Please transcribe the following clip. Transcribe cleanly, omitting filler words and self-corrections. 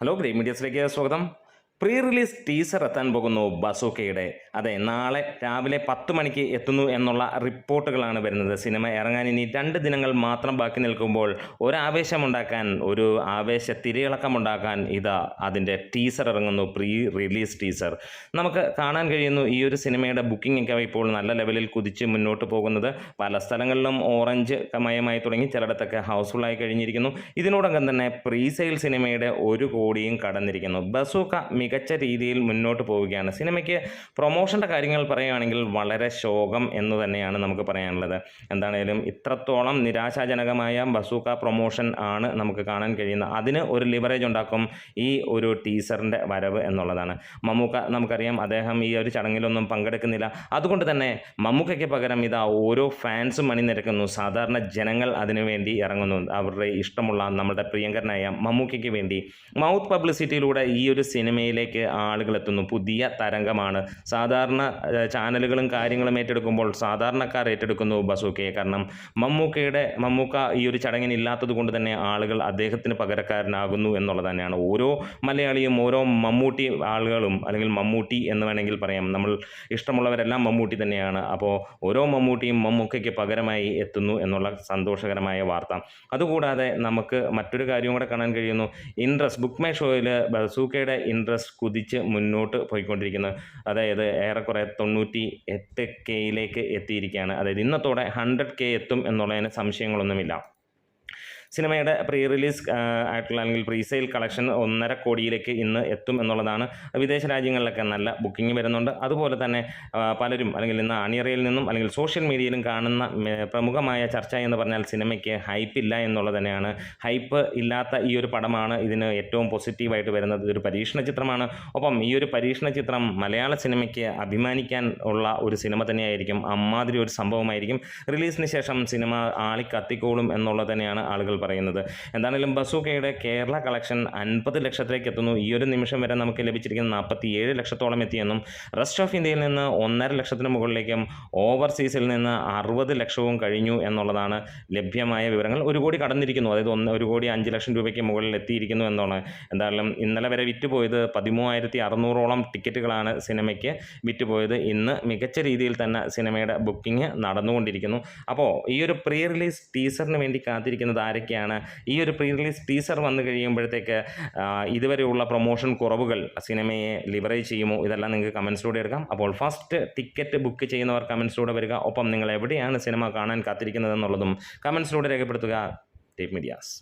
Hello great മീഡിയസിലേക്ക് സ്വാഗതം. Pre release teaser എത്താൻ പോകുന്നു ബസൂക്കയുടെ. അതെ, നാളെ രാവിലെ 10 മണിക്ക് എത്തുന്നു എന്നുള്ള റിപ്പോർട്ടുകളാണ് വരുന്നത്. സിനിമ ഇറങ്ങാൻ ഇനി 2 ദിനങ്ങൾ മാത്രം ബാക്കി നിൽക്കുമ്പോൾ ഒരാവേശമുണ്ടാക്കാൻ, ഒരു ആവേശ തിരയിളക്കമുണ്ടാക്കാൻ ഇതാ അതിൻ്റെ ടീസർ ഇറങ്ങുന്നു. പ്രീ റിലീസ് ടീസർ നമുക്ക് കാണാൻ കഴിയുന്നു. ഈ ഒരു സിനിമയുടെ ബുക്കിംഗ് ഒക്കെ ഇപ്പോൾ നല്ല ലെവലിൽ കുതിച്ച് മുന്നോട്ട് പോകുന്നത്. പല സ്ഥലങ്ങളിലും ഓറഞ്ച് മയമായി തുടങ്ങി, ചിലയിടത്തൊക്കെ ഹൗസ്ഫുള്ളായി കഴിഞ്ഞിരിക്കുന്നു. ഇതിനോടകം തന്നെ പ്രീ സെയിൽ സിനിമയുടെ 1 കോടിയും കടന്നിരിക്കുന്നു. ബസൂക്ക മികച്ച രീതിയിൽ മുന്നോട്ട് പോവുകയാണ്. സിനിമയ്ക്ക് പ്രൊമോഷൻ്റെ കാര്യങ്ങൾ പറയുകയാണെങ്കിൽ വളരെ ശോകം എന്ന് തന്നെയാണ് നമുക്ക് പറയാനുള്ളത്. എന്താണേലും ഇത്രത്തോളം നിരാശാജനകമായ ബസൂക്ക പ്രൊമോഷൻ ആണ് നമുക്ക് കാണാൻ കഴിയുന്നത്. അതിന് ഒരു ലിവറേജ് ഉണ്ടാക്കും ഈ ഒരു ടീസറിൻ്റെ വരവ് എന്നുള്ളതാണ്. മമ്മൂക്ക നമുക്കറിയാം, അദ്ദേഹം ഈ ഒരു ചടങ്ങിലൊന്നും പങ്കെടുക്കുന്നില്ല. അതുകൊണ്ട് തന്നെ മമ്മൂക്കയ്ക്ക് പകരം ഇതാ ഓരോ ഫാൻസും അണിനിരക്കുന്നു. സാധാരണ ജനങ്ങൾ അതിനുവേണ്ടി ഇറങ്ങുന്നു. അവരുടെ ഇഷ്ടമുള്ള നമ്മുടെ പ്രിയങ്കരനായ മമ്മൂക്കയ്ക്ക് വേണ്ടി മൗത്ത് പബ്ലിസിറ്റിയിലൂടെ ഈ ഒരു സിനിമയിലേക്ക് ആളുകൾ എത്തുന്നു. പുതിയ തരംഗമാണ്. സാധാരണ ചാനലുകളും കാര്യങ്ങളും ഏറ്റെടുക്കുമ്പോൾ സാധാരണക്കാർ ഏറ്റെടുക്കുന്നു ബസൂക്കയെ. കാരണം മമ്മൂക്ക ഈ ഒരു ചടങ്ങിന് ഇല്ലാത്തത് കൊണ്ട് തന്നെ ആളുകൾ അദ്ദേഹത്തിന് പകരക്കാരനാകുന്നു എന്നുള്ളത് തന്നെയാണ്. ഓരോ മലയാളിയും, ഓരോ മമ്മൂട്ടി ആളുകളും, അല്ലെങ്കിൽ മമ്മൂട്ടി എന്ന് വേണമെങ്കിൽ പറയാം, നമ്മൾ ഇഷ്ടമുള്ളവരെല്ലാം മമ്മൂട്ടി തന്നെയാണ്. അപ്പോൾ ഓരോ മമ്മൂട്ടിയും മമ്മൂക്കയ്ക്ക് പകരമായി എത്തുന്നു എന്നുള്ള സന്തോഷകരമായ വാർത്ത. അതുകൂടാതെ നമുക്ക് മറ്റൊരു കാര്യം കൂടെ കാണാൻ കഴിയുന്നു. ബുക്ക് മൈ ഷോയിൽ ബസൂക്കയുടെ ഇൻട്രസ്റ്റ് കുതിച്ച് മുന്നോട്ട് പോയിക്കൊണ്ടിരിക്കുന്നത്. അതായത് ഏറെക്കുറെ 98Kയിലേക്ക് എത്തിയിരിക്കുകയാണ്. അതായത് ഇന്നത്തോടെ 100K എത്തും എന്നുള്ളതിന് സംശയങ്ങളൊന്നുമില്ല. സിനിമയുടെ പ്രീ റിലീസ് ആയിട്ടുള്ള അല്ലെങ്കിൽ പ്രീ സെയിൽ കളക്ഷൻ 1.5 കോടിയിലേക്ക് ഇന്ന് എത്തും എന്നുള്ളതാണ്. വിദേശ രാജ്യങ്ങളിലൊക്കെ നല്ല ബുക്കിംഗ് വരുന്നുണ്ട്. അതുപോലെ തന്നെ പലരും, അല്ലെങ്കിൽ ഇന്ന് അണിയറയിൽ നിന്നും അല്ലെങ്കിൽ സോഷ്യൽ മീഡിയയിലും കാണുന്ന പ്രമുഖമായ ചർച്ച എന്ന് പറഞ്ഞാൽ സിനിമയ്ക്ക് ഹൈപ്പ് ഇല്ല എന്നുള്ളത് തന്നെയാണ്. ഹൈപ്പ് ഇല്ലാത്ത ഈ ഒരു പടമാണ് ഇതിന് ഏറ്റവും പോസിറ്റീവായിട്ട് വരുന്നത്. ഇതൊരു പരീക്ഷണ ചിത്രമാണ്. ഒപ്പം ഈ ഒരു പരീക്ഷണ ചിത്രം മലയാള സിനിമയ്ക്ക് അഭിമാനിക്കാൻ ഉള്ള ഒരു സിനിമ തന്നെയായിരിക്കും. അമ്മാതിരി ഒരു സംഭവമായിരിക്കും. റിലീസിന് ശേഷം സിനിമ ആളിക്കത്തിക്കോളും എന്നുള്ളത് തന്നെയാണ് ആളുകൾ പറയുന്നത്. എന്താണെങ്കിലും ബസൂക്കയുടെ കേരള കളക്ഷൻ 50 ലക്ഷത്തിലേക്ക് എത്തുന്നു. ഈ ഒരു നിമിഷം വരെ നമുക്ക് ലഭിച്ചിരിക്കുന്ന 47 ലക്ഷത്തോളം എത്തിയെന്നും റെസ്റ്റ് ഓഫ് ഇന്ത്യയിൽ നിന്ന് 1.5 ലക്ഷത്തിന് മുകളിലേക്കും ഓവർസീസിൽ നിന്ന് 60 ലക്ഷവും കഴിഞ്ഞു എന്നുള്ളതാണ് ലഭ്യമായ വിവരങ്ങൾ. 1 കോടി കടന്നിരിക്കുന്നു. അതായത് 1 കോടി 5 ലക്ഷം രൂപയ്ക്ക് മുകളിൽ എത്തിയിരിക്കുന്നു എന്നാണ്. എന്തായാലും ഇന്നലെ വരെ വിറ്റുപോയത് 13,600ഓളം ടിക്കറ്റുകളാണ് സിനിമയ്ക്ക് വിറ്റുപോയത്. ഇന്ന് മികച്ച രീതിയിൽ തന്നെ സിനിമയുടെ ബുക്കിംഗ് നടന്നുകൊണ്ടിരിക്കുന്നു. അപ്പോൾ ഈ ഒരു പ്രീ റിലീസ് ടീസറിന് വേണ്ടി കാത്തിരിക്കുന്നത് ആരൊക്കെയാണ്? ഈ ഒരു പ്രീ റിലീസ് ടീസർ വന്നു കഴിയുമ്പോഴത്തേക്ക് ഇതുവരെയുള്ള പ്രൊമോഷൻ കുറവുകൾ സിനിമയെ ലിവറേജ് ചെയ്യുമോ? ഇതെല്ലാം നിങ്ങൾക്ക് കമൻസിലൂടെ എടുക്കാം. അപ്പോൾ ഫസ്റ്റ് ടിക്കറ്റ് ബുക്ക് ചെയ്യുന്നവർ കമൻസിലൂടെ വരിക. ഒപ്പം നിങ്ങൾ എവിടെയാണ് സിനിമ കാണാൻ കാത്തിരിക്കുന്നത് എന്നുള്ളതും കമൻസിലൂടെ രേഖപ്പെടുത്തുക. Tape medias.